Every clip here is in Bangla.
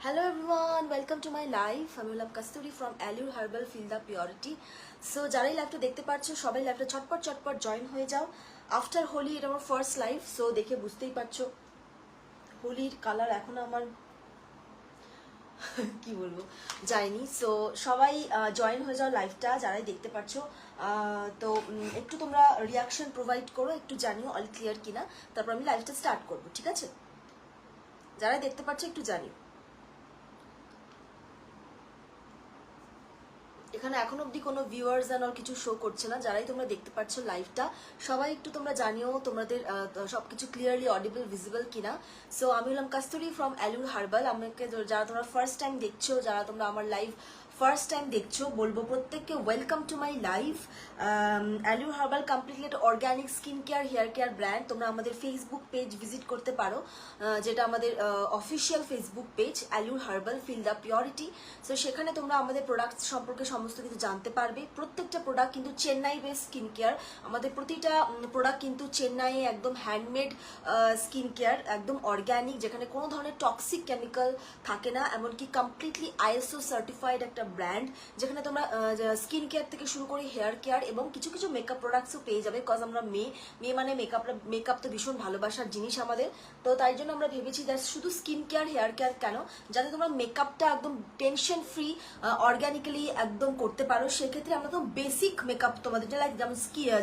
Hello everyone, welcome to my live. আমি হলাম kasuri from Allure Herbal Feel the Purity. So যারাই লাইভটা দেখতে পাচ্ছ সবাই লাইভটা চটপট জয়েন হয়ে যাও। আফটার হোলি এটা আমার ফার্স্ট লাইভ, সো দেখে বুঝতেই পারছো হোলির কালার এখন আমার কি বলবো যায়নি। সো সবাই জয়েন হয়ে যাও লাইভটা যারাই দেখতে পাচ্ছ। তো একটু তোমরা রিয়াকশন প্রোভাইড করো, একটু জানিও অল ক্লিয়ার কিনা, তারপর আমি লাইভটা স্টার্ট করবো, ঠিক আছে? যারাই দেখতে পাচ্ছ একটু জানিও। এখানে এখন অবধি কোনো ভিউয়ার্স আর কিছু শো করছে না। যারাই তোমরা দেখতে পাচ্ছ লাইভটা সবাই একটু তোমরা জানিও তোমাদের সবকিছু ক্লিয়ারলি অডিবল ভিজিবল কিনা। সো আমি হলাম কস্তুরি ফ্রম অ্যালুর হার্বাল। আমাকে যারা তোমরা ফার্স্ট টাইম দেখছো, যারা তোমরা আমার লাইভ ফার্স্ট টাইম দেখছো, বলবো প্রত্যেককে welcome to my live. Allure herbal completely organic skin care hair care brand. তোমরা আমাদের ফেসবুক পেজ ভিজিট করতে পারো, যেটা আমাদের official Facebook page Allure herbal feel the purity. So সেখানে তোমরা আমাদের প্রোডাক্ট সম্পর্কে সমস্ত কিছু জানতে পারবে। প্রত্যেকটা প্রোডাক্ট কিন্তু চেন্নাই বেস স্কিন কেয়ার। আমাদের প্রতিটা প্রোডাক্ট কিন্তু চেন্নাইয়ে একদম হ্যান্ডমেড স্কিন কেয়ার, একদম অর্গ্যানিক, যেখানে কোনো ধরনের টক্সিক কেমিক্যাল থাকে না, এমনকি কমপ্লিটলি আইএসও সার্টিফাইড একটা ব্র্যান্ড, যেখানে তোমরা স্কিন কেয়ার থেকে শুরু করে হেয়ার কেয়ার এবং কিছু কিছু মেকআপ প্রোডাক্টসও পেয়ে যাবে। বিকজ আমরা মেয়ে মানে মেকআপ তো ভীষণ ভালোবাসার জিনিস আমাদের। তো তাই জন্য আমরা ভেবেছি যে শুধু স্কিন কেয়ার হেয়ার কেয়ার কেন, যাতে তোমরা মেকআপটা একদম টেনশন ফ্রি অর্গ্যানিক্যালি একদম করতে পারো। সেক্ষেত্রে আমরা তো বেসিক মেকআপ তোমাদের লাইক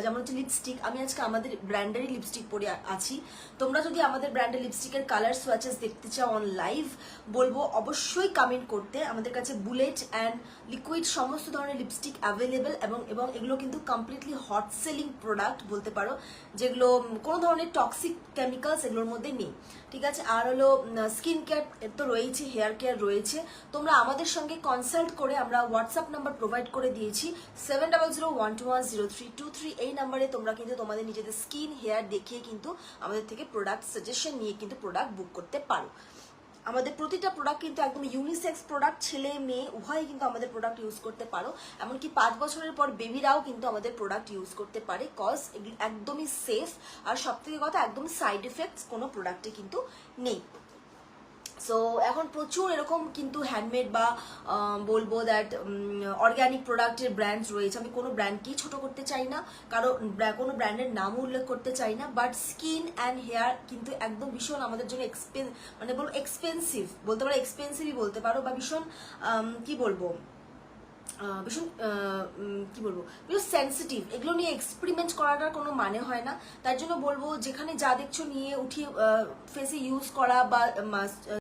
যেমন হচ্ছে লিপস্টিক। আমি আজকে আমাদের ব্র্যান্ডেরই লিপস্টিক পরে আছি। তোমরা যদি আমাদের ব্র্যান্ডের লিপস্টিকের কালার সোয়াচেস দেখতে চাও অন লাইভ, বলবো অবশ্যই কমেন্ট করতে। আমাদের কাছে বুলেট অ্যান্ড লিকুইড সমস্ত ধরনের লিপস্টিক অ্যাভেলেবেল এবং এগুলো কিন্তু কমপ্লিটলি হট সেলিং প্রোডাক্ট বলতে পারো, যেগুলো কোনো ধরনের টক্সিক কেমিক্যালস এগুলোর মধ্যে নেই, ঠিক আছে? আর হলো স্কিন কেয়ার তো রয়েছে, হেয়ার কেয়ার রয়েছে। তোমরা আমাদের সঙ্গে কনসাল্ট করে আমরা হোয়াটসঅ্যাপ নাম্বার প্রোভাইড করে দিয়েছি 7001210323। এই নাম্বারে তোমরা কিন্তু তোমাদের নিজেদের স্কিন হেয়ার দেখিয়ে কিন্তু আমাদের থেকে প্রোডাক্ট সাজেশন নিয়ে কিন্তু প্রোডাক্ট বুক করতে পারো। আমাদের প্রতিটা প্রোডাক্ট কিন্তু একদম ইউনিসেক্স প্রোডাক্ট, ছেলে মেয়ে উভয়ই কিন্তু আমাদের প্রোডাক্ট ইউজ করতে পারো। এমনকি 5 বছরের পর বেবিরাও কিন্তু আমাদের প্রোডাক্ট ইউজ করতে পারে, কজ এগুলি একদমই সেফ। আর সব থেকে কথা, একদম সাইড এফেক্টস কোনো প্রোডাক্টে কিন্তু নেই। সো এখন প্রচুর এরকম কিন্তু হ্যান্ডমেড বা বলবো দ্যাট অর্গ্যানিক প্রোডাক্টের ব্র্যান্ডস রয়েছে। আমি কোনো ব্র্যান্ডকেই ছোট করতে চাই না, কোনো ব্র্যান্ডের নামও উল্লেখ করতে চাই না, বাট স্কিন অ্যান্ড হেয়ার কিন্তু একদম ভীষণ আমাদের জন্য মানে বলবো এক্সপেন্সিভ বলতে পারো, এক্সপেন্সিভই বলতে পারো, বা ভীষণ কি বলবো ভীষণ কি বলবো ভীষণ সেন্সিটিভ। এগুলো নিয়ে এক্সপেরিমেন্ট করাটার কোনো মানে হয় না। তার জন্য বলবো যেখানে যা দেখছো নিয়ে উঠিয়ে ফেসে ইউজ করা বা